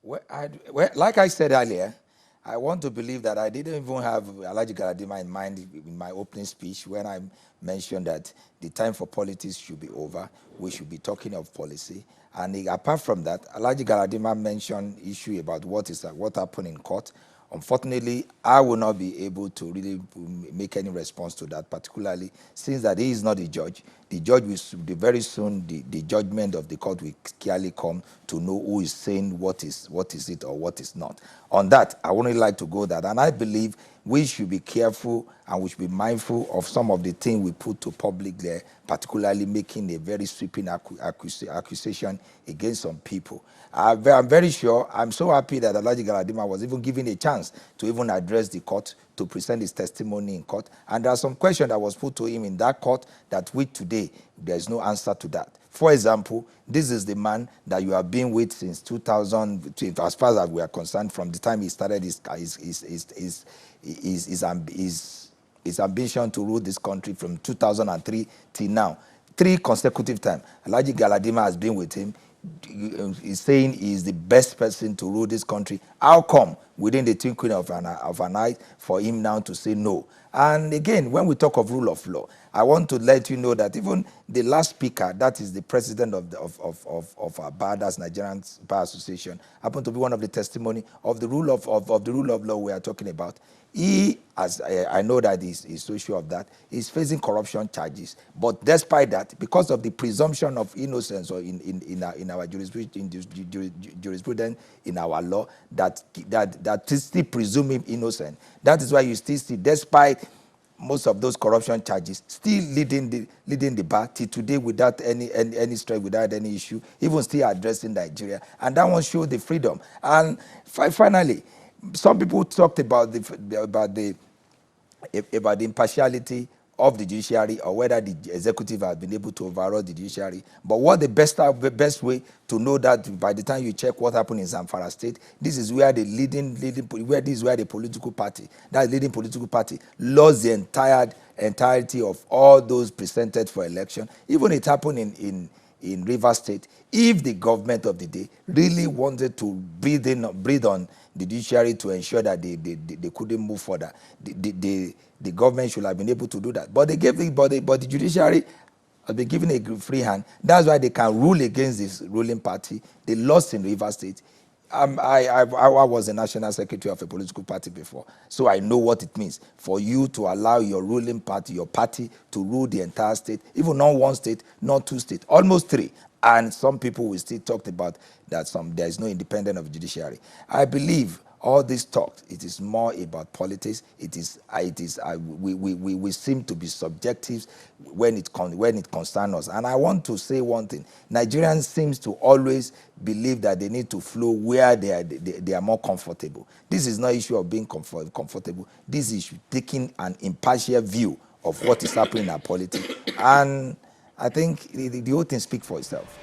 Like I said earlier, I want to believe that I didn't even have Alhaji Galadima in mind in my opening speech when I mentioned that the time for politics should be over. We should be talking of policy. And apart from that, Alhaji Galadima mentioned issue about what happened in court. Unfortunately, I will not be able to really make any response to that, particularly since that he is not the judge. The judge will be very soon, the judgment of the court will clearly come to know who is saying what is it or what is not. On that, I wouldn't like to go that. And I believe we should be careful and we should be mindful of some of the things we put to public there, particularly making a very sweeping accusation against some people. I'm very sure, I'm so happy that Alhaji Galadima was even given a chance to even address the court, to present his testimony in court. And there are some questions that was put to him in that court that today, there is no answer to that. For example, this is the man that you have been with since 2000, as far as we are concerned, from the time he started his ambition to rule this country from 2003 till now. 3 consecutive times, Alhaji Galadima has been with him. He's saying he is the best person to rule this country. How come within the twinkling of an eye for him now to say no? And again, when we talk of rule of law, I want to let you know that even the last speaker, that is the president of our bar, that's Nigerian Bar Association, happened to be one of the testimony of the rule of the rule of law we are talking about. He, as I know that he's so sure of that, is facing corruption charges. But despite that, because of the presumption of innocence or in our jurisprudence, in our law, that still presume him innocent. That is why you still see, despite most of those corruption charges, still leading the bar till today without any stress, without any issue, even still addressing Nigeria. And that one showed the freedom. And finally, some people talked about the impartiality of the judiciary, or whether the executive has been able to overrule the judiciary. But what the best way to know that, by the time you check what happened in Zamfara State, this is where the the political party, that leading political party, lost the entirety of all those presented for election. Even it happened in Rivers State. If the government of the day really wanted to breathe on the judiciary to ensure that they couldn't move further, the government should have been able to do that. But the judiciary has been given a free hand. That's why they can rule against this ruling party. They lost in Rivers State. I was a national secretary of a political party before, so I know what it means for you to allow your ruling party, your party, to rule the entire state, even not one state, not 2 states, almost 3. And some people will still talk about that there is no independence of judiciary. I believe all this talk, it is more about politics. We seem to be subjective when it concerns us. And I want to say one thing: Nigerians seems to always believe that they need to flow where they are more comfortable. This is not issue of being comfortable. This is taking an impartial view of what is happening in our politics. And I think the whole thing speaks for itself.